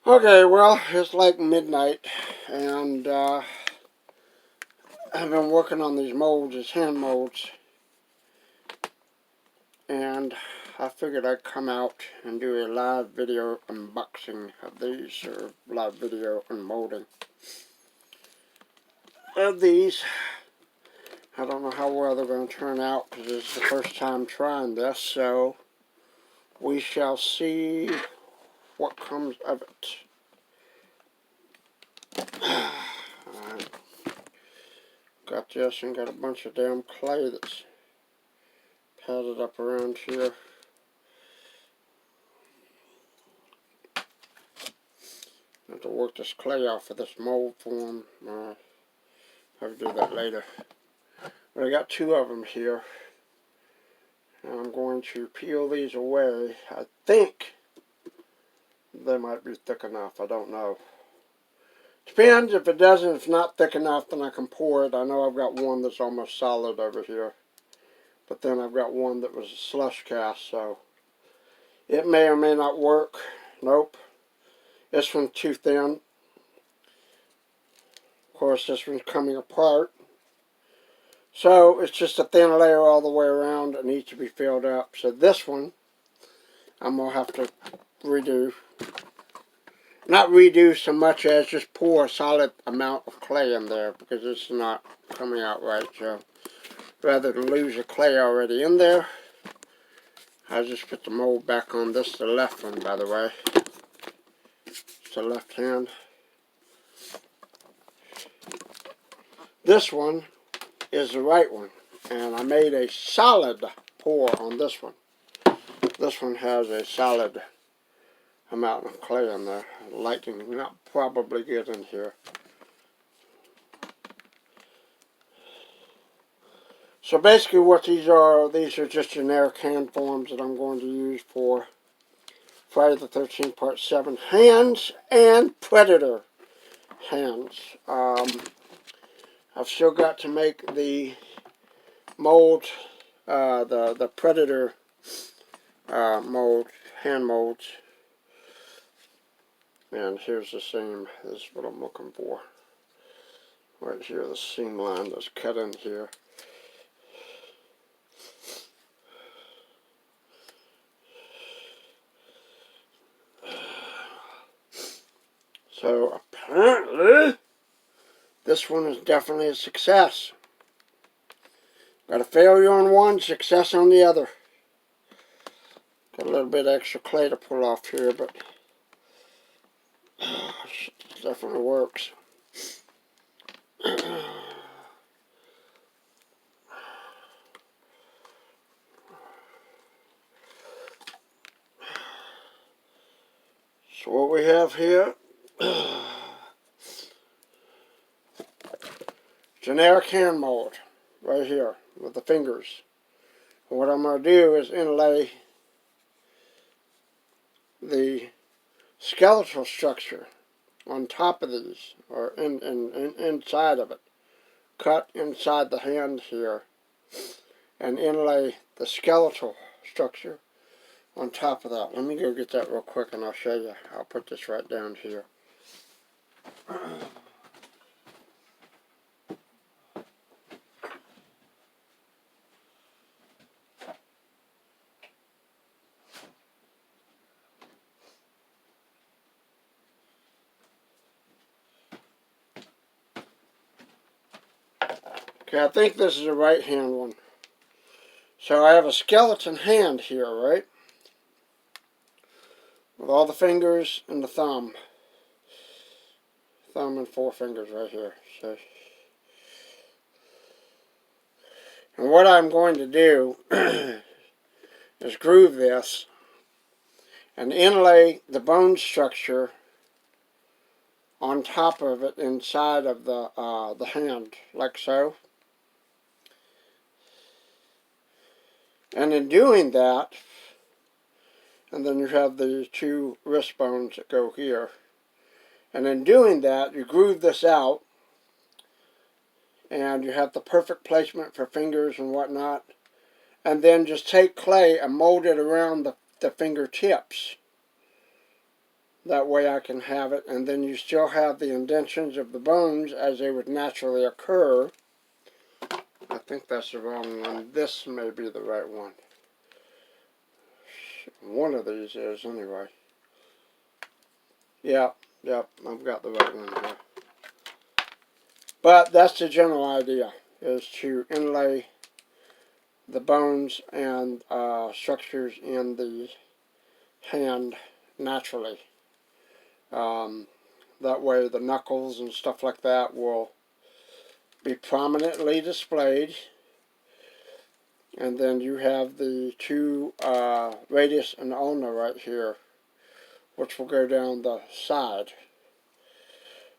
Okay, well, it's like midnight, and I've been working on these molds, these hand molds, and I figured I'd come out and do a live video unboxing of these, or live video unmolding of these. I don't know how well they're going to turn out, because it's the first time trying this, so we shall see what comes of it. Alright. Got this and got a bunch of damn clay that's padded up around here. I have to work this clay off of this mold form. I'll have to do that later. But I got two of them here. And I'm going to peel these away. I think they might be thick enough. I don't know. Depends. If it doesn't, if it's not thick enough, then I can pour it. I know I've got one that's almost solid over here. But then I've got one that was a slush cast, so it may or may not work. Nope. This one's too thin. Of course, this one's coming apart. So it's just a thin layer all the way around. It needs to be filled up. So this one, I'm going to have to redo. Not redo so much as just pour a solid amount of clay in there, because it's not coming out right. So rather than lose the clay already in there, I'll just put the mold back on. This is the left one, by the way. It's the left hand. This one is the right one, and I made a solid pour on this one. This one has a solid amount of clay in there. Lighting is not probably good in here. So basically what these are just generic hand forms that I'm going to use for Friday the 13th Part 7 hands and Predator hands. I've still got to make the mold, the Predator mold, hand molds. And here's the seam. This is what I'm looking for. Right here, the seam line that's cut in here. So apparently, this one is definitely a success. Got a failure on one, success on the other. Got a little bit of extra clay to pull off here, but it definitely works. So what we have here, generic hand mold, right here, with the fingers. And what I'm going to do is inlay the skeletal structure on top of these, or inside of it. Cut inside the hand here, and inlay the skeletal structure on top of that. Let me go get that real quick and I'll show you. I'll put this right down here. Okay, I think this is a right hand one. So I have a skeleton hand here, right? With all the fingers and the thumb. Thumb and four fingers right here. So, and what I'm going to do is groove this and inlay the bone structure on top of it inside of the hand, like so. And in doing that, and then you have the two wrist bones that go here. And in doing that, you groove this out, and you have the perfect placement for fingers and whatnot. And then just take clay and mold it around the fingertips. That way I can have it, and then you still have the indentions of the bones as they would naturally occur. I think that's the wrong one. This may be the right one. One of these is, anyway. Yep, I've got the right one here. But that's the general idea, is to inlay the bones and structures in the hand naturally. That way the knuckles and stuff like that will be prominently displayed. And then you have the two radius and ulna right here, which will go down the side.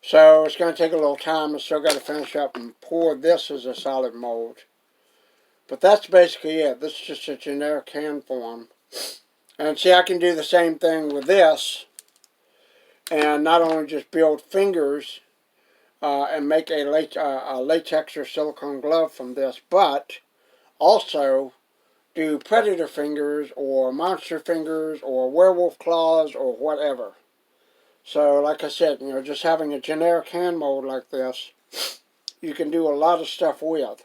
So it's going to take a little time. I still got to finish up and pour this as a solid mold. But that's basically it. This is just a generic hand form. And see, I can do the same thing with this. And not only just build fingers and make a latex or silicone glove from this, but also do predator fingers or monster fingers or werewolf claws or whatever. So like I said, just having a generic hand mold like this, you can do a lot of stuff with.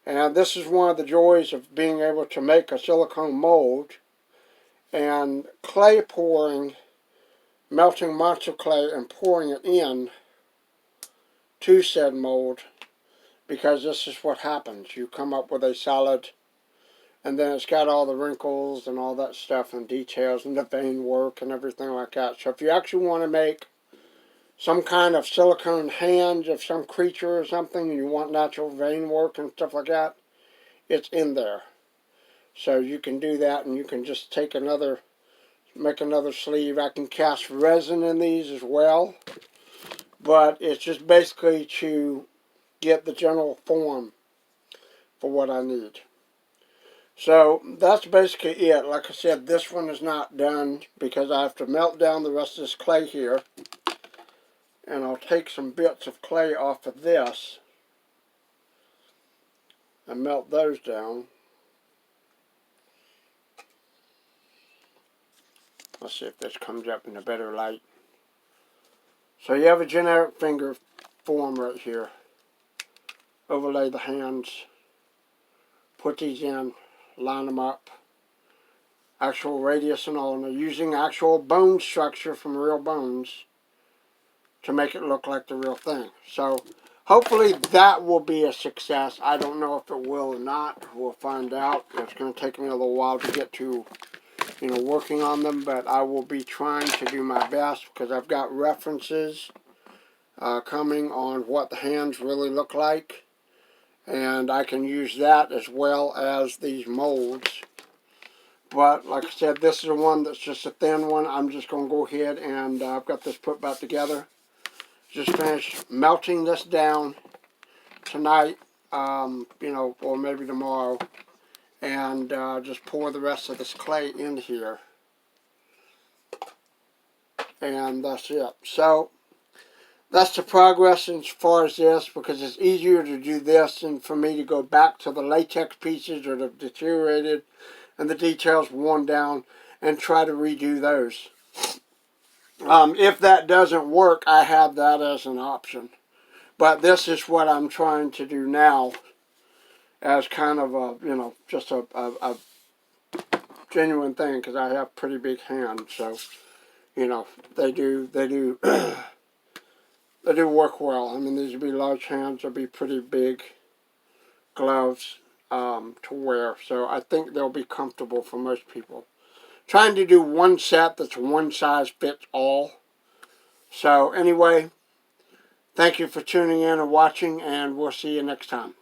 And this is one of the joys of being able to make a silicone mold and clay pouring, melting monster clay and pouring it in to said mold, because this is what happens. You come up with a solid, and then it's got all the wrinkles and all that stuff and details and the vein work and everything like that. So if you actually want to make some kind of silicone hands of some creature or something and you want natural vein work and stuff like that, it's in there. So you can do that, and you can just take make another sleeve. I can cast resin in these as well, but it's just basically to get the general form for what I need. So that's basically it. Like I said, this one is not done because I have to melt down the rest of this clay here. And I'll take some bits of clay off of this and melt those down. Let's see if this comes up in a better light. So you have a generic finger form right here. Overlay the hands. Put these in. Line them up. Actual radius and ulna. Using actual bone structure from real bones to make it look like the real thing. So hopefully that will be a success. I don't know if it will or not. We'll find out. It's going to take me a little while to get to working on them, but I will be trying to do my best because I've got references coming on what the hands really look like, and I can use that as well as these molds. But like I said, this is the one that's just a thin one. I'm just going to go ahead and I've got this put back together. Just finished melting this down tonight, or maybe tomorrow. And just pour the rest of this clay in here. And that's it. So that's the progress as far as this, because it's easier to do this than for me to go back to the latex pieces that have deteriorated and the details worn down and try to redo those. If that doesn't work, I have that as an option. But this is what I'm trying to do now, as kind of a, just a genuine thing, because I have pretty big hands, so, they do they do work well. I mean, these would be large hands, they'll be pretty big gloves to wear, so I think they'll be comfortable for most people. Trying to do one set that's one size fits all. So anyway, thank you for tuning in and watching, and we'll see you next time.